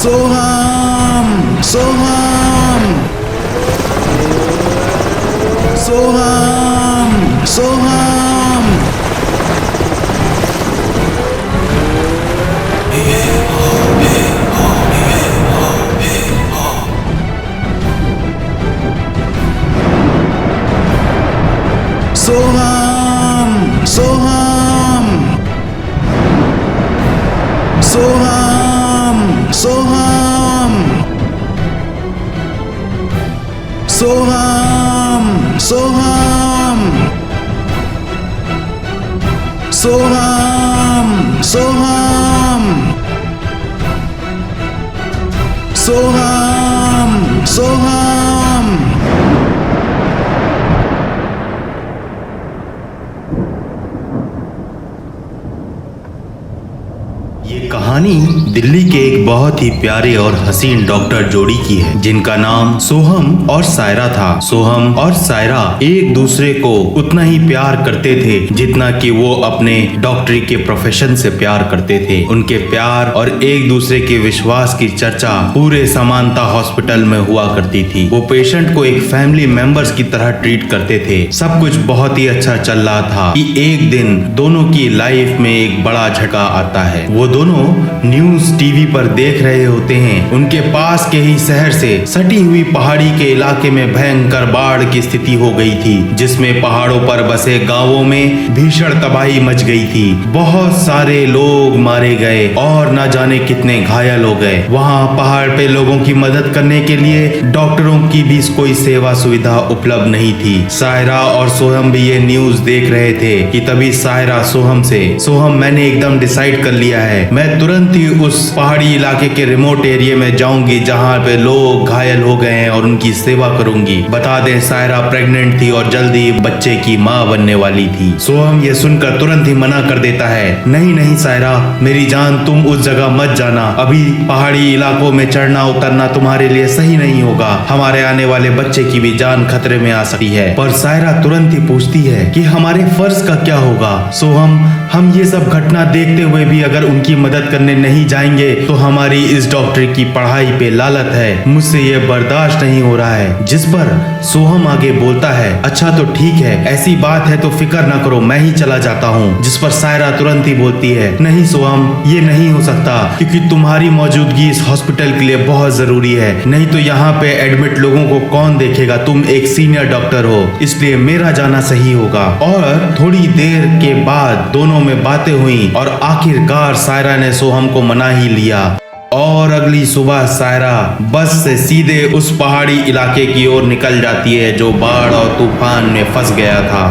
सोहम सोहम सोहम सोहम सोहम सोहम सोहम सोहम सोहम सोहम सोहम सोहम सोहम सोहम। ये कहानी दिल्ली के एक बहुत ही प्यारे और हसीन डॉक्टर जोड़ी की है जिनका नाम सोहम और सायरा था। सोहम और सायरा एक दूसरे को उतना ही प्यार करते थे जितना कि वो अपने डॉक्टरी के प्रोफेशन से प्यार करते थे। उनके प्यार और एक दूसरे के विश्वास की चर्चा पूरे समानता हॉस्पिटल में हुआ करती थी। वो पेशेंट को एक फैमिली मेंबर्स की तरह ट्रीट करते थे। सब कुछ बहुत ही अच्छा चल रहा था कि एक दिन दोनों की लाइफ में एक बड़ा झटका आता है। वो दोनों न्यूज टीवी पर देख रहे होते हैं। उनके पास के ही शहर से सटी हुई पहाड़ी के इलाके में भयंकर बाढ़ की स्थिति हो गई थी, जिसमें पहाड़ों पर बसे गांवों में भीषण तबाही मच गई थी। बहुत सारे लोग मारे गए और न जाने कितने घायल हो गए। वहां पहाड़ पे लोगों की मदद करने के लिए डॉक्टरों की भी कोई सेवा सुविधा उपलब्ध नहीं थी। सायरा और सोहम भी ये न्यूज देख रहे थे कि तभी सायरा सोहम से, सोहम मैंने एकदम डिसाइड कर लिया है, मैं तुरंत ही उस पहाड़ी इलाके के रिमोट एरिया में जाऊंगी जहां पे लोग घायल हो गए हैं और उनकी सेवा करूंगी। बता दें सायरा प्रेग्नेंट थी और जल्दी बच्चे की माँ बनने वाली थी। सोहम ये सुनकर तुरंत ही मना कर देता है, नहीं नहीं सायरा मेरी जान, तुम उस जगह मत जाना। अभी पहाड़ी इलाकों में चढ़ना उतरना तुम्हारे लिए सही नहीं होगा। हमारे आने वाले बच्चे की भी जान खतरे में आ सकती है। पर सायरा तुरंत ही पूछती है कि हमारे फर्ज का क्या होगा। सोहम हम ये सब घटना देखते हुए भी अगर उनकी मदद करने नहीं जाएंगे तो हमारी इस डॉक्टरी की पढ़ाई पे लालत है, मुझसे ये बर्दाश्त नहीं हो रहा है। जिस पर सोहम आगे बोलता है, अच्छा तो ठीक है, ऐसी बात है तो फिक्र ना करो, मैं ही चला जाता हूँ। जिस पर सायरा तुरंत ही बोलती है, नहीं सोहम ये नहीं हो सकता, क्योंकि तुम्हारी मौजूदगी इस हॉस्पिटल के लिए बहुत जरूरी है। नहीं तो यहाँ पे एडमिट लोगों को कौन देखेगा, तुम एक सीनियर डॉक्टर हो, इसलिए मेरा जाना सही होगा। और थोड़ी देर के बाद दोनों में बातें हुई और आखिरकार सायरा ने सोहम को मना ही लिया। और अगली सुबह सायरा बस से सीधे उस पहाड़ी इलाके की ओर निकल जाती है जो बाढ़ और तूफान में फंस गया था।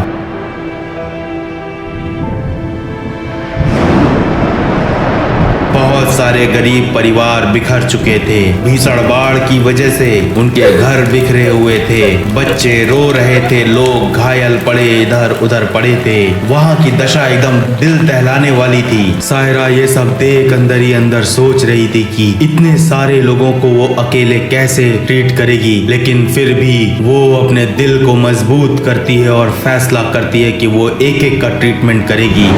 बहुत सारे गरीब परिवार बिखर चुके थे। भीषण बाढ़ की वजह से उनके घर बिखरे हुए थे, बच्चे रो रहे थे, लोग घायल पड़े इधर उधर पड़े थे। वहाँ की दशा एकदम दिल दहलाने वाली थी। सायरा ये सब देख अंदर ही अंदर सोच रही थी कि इतने सारे लोगों को वो अकेले कैसे ट्रीट करेगी, लेकिन फिर भी वो अपने दिल को मजबूत करती है और फैसला करती है कि वो एक एक का ट्रीटमेंट करेगी।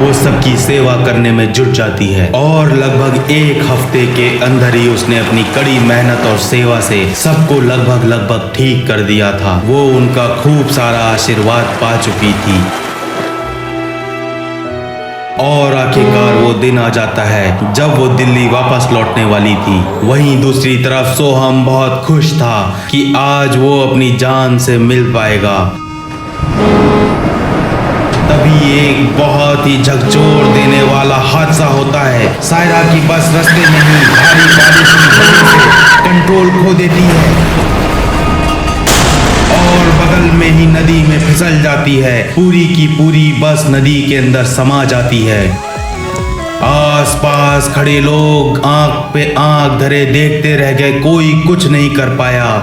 वो सबकी सेवा करने में जुट जाती है और लगभग एक हफ्ते के अंदर ही उसने अपनी कड़ी मेहनत और सेवा से सबको लगभग ठीक कर दिया था। वो उनका खूब सारा आशीर्वाद पा चुकी थी। और आखिरकार वो दिन आ जाता है जब वो दिल्ली वापस लौटने वाली थी। वहीं दूसरी तरफ सोहम बहुत खुश था कि आज वो अपनी जान से मिल पाएगा। तभी एक बहुत ही झकझोर देने वाला हादसा होता है। सायरा की बस रास्ते में ही भारी बारिश की वजह से कंट्रोल खो देती है और बगल में ही नदी में फिसल जाती है। पूरी की पूरी बस नदी के अंदर समा जाती है। आसपास खड़े लोग आंख पे आंख धरे देखते रह गए, कोई कुछ नहीं कर पाया।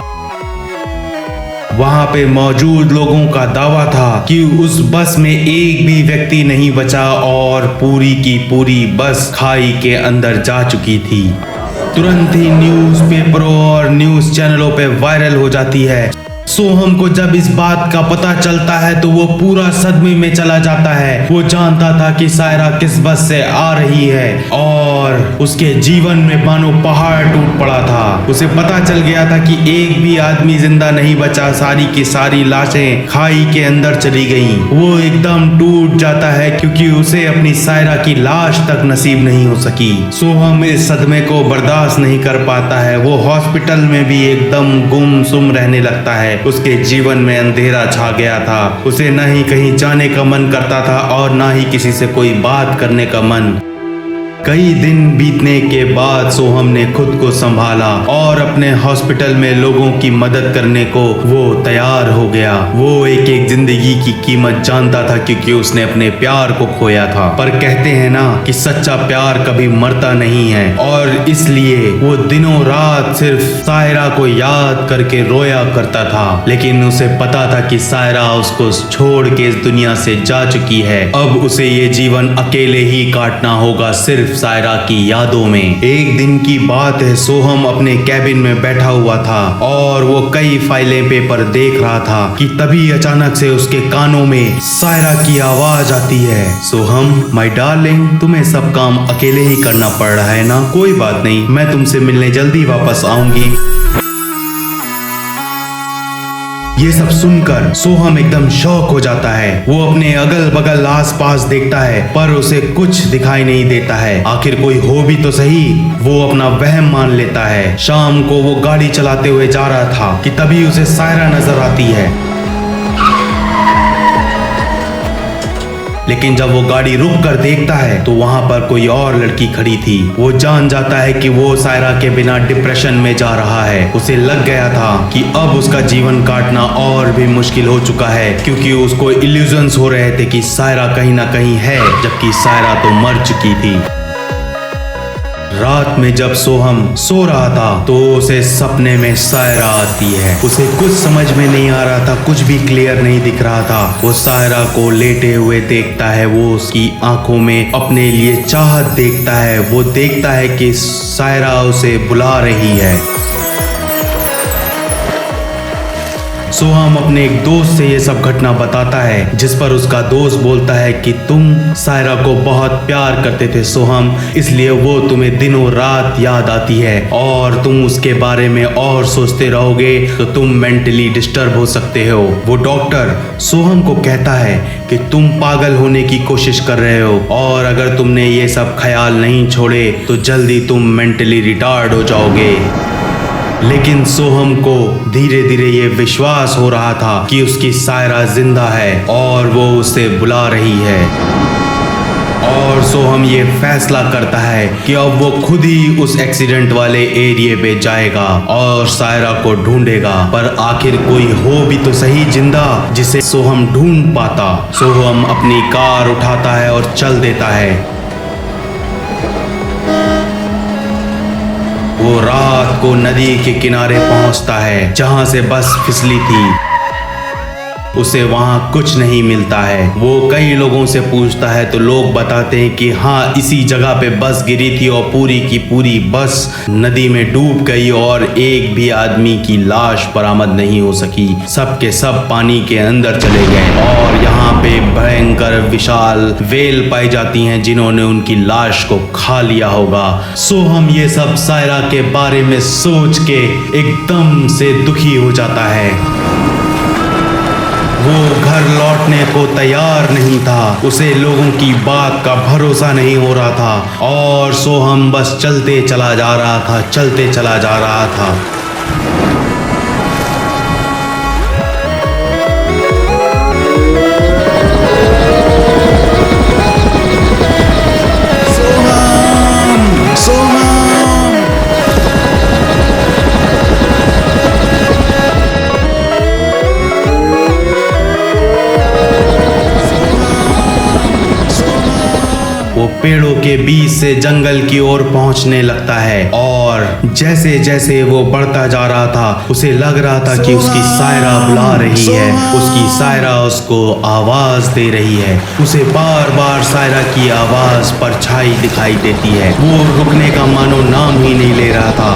वहां पे मौजूद लोगों का दावा था कि उस बस में एक भी व्यक्ति नहीं बचा और पूरी की पूरी बस खाई के अंदर जा चुकी थी। तुरंत ही न्यूज़पेपरों और न्यूज़ चैनलों पे वायरल हो जाती है सोहम को जब इस बात का पता चलता है तो वो पूरा सदमे में चला जाता है। वो जानता था कि सायरा किस बस से आ रही है और उसके जीवन में मानो पहाड़ टूट पड़ा था। उसे पता चल गया था कि एक भी आदमी जिंदा नहीं बचा, सारी की सारी लाशें खाई के अंदर चली गईं। वो एकदम टूट जाता है क्योंकि उसे अपनी सायरा की लाश तक नसीब नहीं हो सकी। सोहम इस सदमे को बर्दाश्त नहीं कर पाता है। वो हॉस्पिटल में भी एकदम गुमसुम रहने लगता है। उसके जीवन में अंधेरा छा गया था। उसे न ही कहीं जाने का मन करता था और न ही किसी से कोई बात करने का मन। कई दिन बीतने के बाद सोहम ने खुद को संभाला और अपने हॉस्पिटल में लोगों की मदद करने को वो तैयार हो गया। वो एक एक जिंदगी की कीमत जानता था क्योंकि उसने अपने प्यार को खोया था। पर कहते हैं ना कि सच्चा प्यार कभी मरता नहीं है, और इसलिए वो दिनों रात सिर्फ सायरा को याद करके रोया करता था। लेकिन उसे पता था कि सायरा उसको छोड़ के इस दुनिया से जा चुकी है। अब उसे ये जीवन अकेले ही काटना होगा, सिर्फ सायरा की यादों में। एक दिन की बात है, सोहम अपने कैबिन में बैठा हुआ था और वो कई फाइलें पेपर देख रहा था कि तभी अचानक से उसके कानों में सायरा की आवाज आती है। सोहम, माय डार्लिंग, तुम्हें सब काम अकेले ही करना पड़ रहा है ना? कोई बात नहीं, मैं तुमसे मिलने जल्दी वापस आऊंगी। ये सब सुनकर सोहम एकदम शॉक हो जाता है। वो अपने अगल बगल आसपास देखता है पर उसे कुछ दिखाई नहीं देता है। आखिर कोई हो भी तो सही। वो अपना वहम मान लेता है। शाम को वो गाड़ी चलाते हुए जा रहा था कि तभी उसे सायरा नजर आती है। लेकिन जब वो गाड़ी रुक कर देखता है तो वहां पर कोई और लड़की खड़ी थी। वो जान जाता है कि वो सायरा के बिना डिप्रेशन में जा रहा है। उसे लग गया था कि अब उसका जीवन काटना और भी मुश्किल हो चुका है, क्योंकि उसको इल्यूजन्स हो रहे थे कि सायरा कहीं ना कहीं है, जबकि सायरा तो मर चुकी थी। रात में जब सोहम सो रहा था तो उसे सपने में सायरा आती है। उसे कुछ समझ में नहीं आ रहा था, कुछ भी क्लियर नहीं दिख रहा था। वो सायरा को लेटे हुए देखता है। वो उसकी आंखों में अपने लिए चाहत देखता है। वो देखता है कि सायरा उसे बुला रही है। सोहम अपने एक दोस्त से ये सब घटना बताता है, जिस पर उसका दोस्त बोलता है कि तुम सायरा को बहुत प्यार करते थे सोहम, इसलिए वो तुम्हें दिनों रात याद आती है और तुम उसके बारे में और सोचते रहोगे तो तुम मेंटली डिस्टर्ब हो सकते हो। वो डॉक्टर सोहम को कहता है कि तुम पागल होने की कोशिश कर रहे हो और अगर तुमने ये सब ख्याल नहीं छोड़े तो जल्दी तुम मेंटली रिटार्ड हो जाओगे। लेकिन सोहम को धीरे धीरे ये विश्वास हो रहा था कि उसकी सायरा जिंदा है और वो उसे बुला रही है। और सोहम ये फैसला करता है कि अब वो खुद ही उस एक्सीडेंट वाले एरिया पे जाएगा और सायरा को ढूंढेगा। पर आखिर कोई हो भी तो सही जिंदा जिसे सोहम ढूंढ पाता। सोहम अपनी कार उठाता है और चल देता है। वो रात को नदी के किनारे पहुंचता है जहां से बस फिसली थी। उसे वहां कुछ नहीं मिलता है। वो कई लोगों से पूछता है तो लोग बताते हैं कि हाँ, इसी जगह पे बस गिरी थी और पूरी की पूरी बस नदी में डूब गई और एक भी आदमी की लाश बरामद नहीं हो सकी। सब के सब पानी के अंदर चले गए और यहाँ पे भयंकर विशाल व्हेल पाई जाती हैं जिन्होंने उनकी लाश को खा लिया होगा। सोहम ये सब सायरा के बारे में सोच के एकदम से दुखी हो जाता है। वो घर लौटने को तैयार नहीं था। उसे लोगों की बात का भरोसा नहीं हो रहा था और सोहम बस चलते चला जा रहा था, चलते चला जा रहा था। पेड़ों के बीच से जंगल की ओर पहुंचने लगता है और जैसे जैसे वो बढ़ता जा रहा था उसे लग रहा था कि उसकी सायरा बुला रही है। उसकी सायरा उसको आवाज दे रही है। उसे बार बार सायरा की आवाज परछाई दिखाई देती है। वो रुकने का मानो नाम ही नहीं ले रहा था।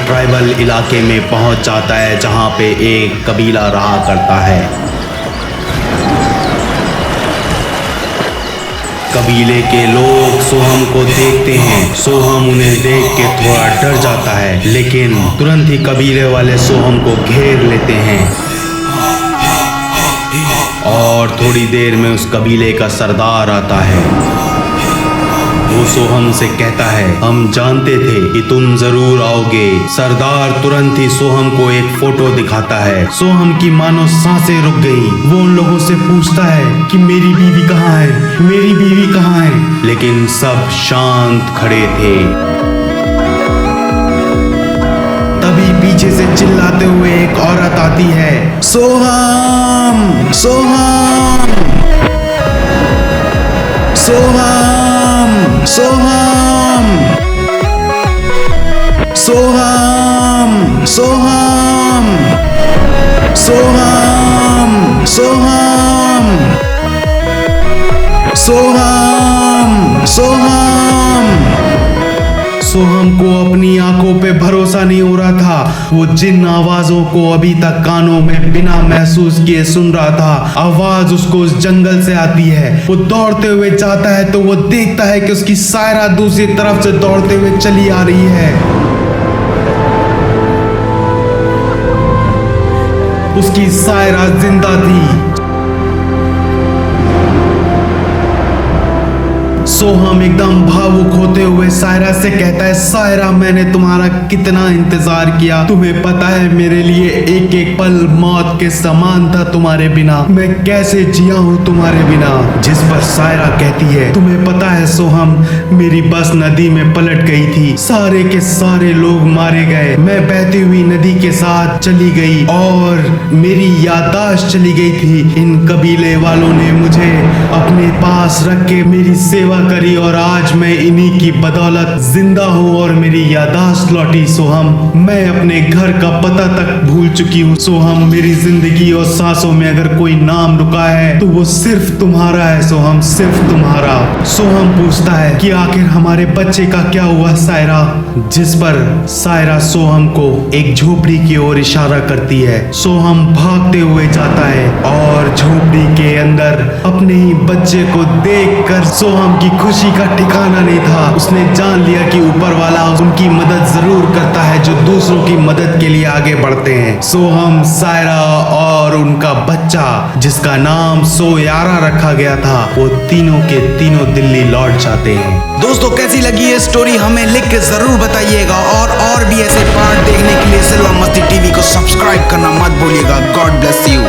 ट्राइबल इलाके में पहुंच जाता है जहां पे एक कबीला रहा करता है। कबीले के लोग सोहम को देखते हैं। सोहम उन्हें देख के थोड़ा डर जाता है, लेकिन तुरंत ही कबीले वाले सोहम को घेर लेते हैं और थोड़ी देर में उस कबीले का सरदार आता है। वो सोहम से कहता है, हम जानते थे कि तुम जरूर आओगे। सरदार तुरंत ही सोहम को एक फोटो दिखाता है। सोहम की मानो सांसें रुक गई। वो उन लोगों से पूछता है कि मेरी बीवी कहाँ है, मेरी बीवी कहाँ है, लेकिन सब शांत खड़े थे। तभी पीछे से चिल्लाते हुए एक औरत आती है, सोहम सोहम सोहम सोहम सोहम सोहम सोहम सोहम सोहम सोहम। सोहम को अपनी आंखों पे भरोसा नहीं हो रहा था। वो जिन आवाजों को अभी तक कानों में बिना महसूस किए सुन रहा था, आवाज उसको उस जंगल से आती है। वो दौड़ते हुए जाता है तो वो देखता है कि उसकी सायरा दूसरी तरफ से दौड़ते हुए चली आ रही है। उसकी सायरा जिंदा थी। सोहम एकदम भावुक होते हुए सायरा से कहता है, सायरा मैंने तुम्हारा कितना इंतजार किया। तुम्हें पता है मेरे लिए एक एक पल मौत के समान था तुम्हारे बिना। मैं कैसे जिया हूँ तुम्हारे बिना। जिस पर सायरा कहती है, तुम्हें पता है सोहम, मेरी बस नदी में पलट गई थी। सारे के सारे लोग मारे गए। मैं बहती हुई नदी के साथ चली गई और मेरी याददाश्त चली गई थी। इन कबीले वालों ने मुझे अपने पास रख के मेरी सेवा करी और आज मैं इन्हीं की बदौलत जिंदा हूँ और मेरी याददाश्त लौटी। सोहम, मैं अपने घर का पता तक भूल चुकी हूँ। सोहम, मेरी जिंदगी और सांसों में अगर कोई नाम रुका है तो वो सिर्फ तुम्हारा है। सोहम, सिर्फ तुम्हारा। सोहम पूछता है कि आखिर हमारे बच्चे का क्या हुआ सायरा। जिस पर सायरा सोहम को एक झोपड़ी की ओर इशारा करती है। सोहम भागते हुए जाता है और झोपड़ी के अंदर अपने ही बच्चे को देखकर सोहम की खुशी का ठिकाना नहीं था। उसने जान लिया कि ऊपर वाला उनकी मदद जरूर करता है जो दूसरों की मदद के लिए आगे बढ़ते हैं। सोहम, सायरा और उनका बच्चा जिसका नाम सोयारा रखा गया था, वो तीनों के तीनों दिल्ली लौट जाते हैं। दोस्तों, कैसी लगी ये स्टोरी हमें लिख के जरूर बताइएगा और भी ऐसे पार्ट देखने के लिए सिल्वर मस्ती टीवी को सब्सक्राइब करना मत भूलिएगा। God bless you.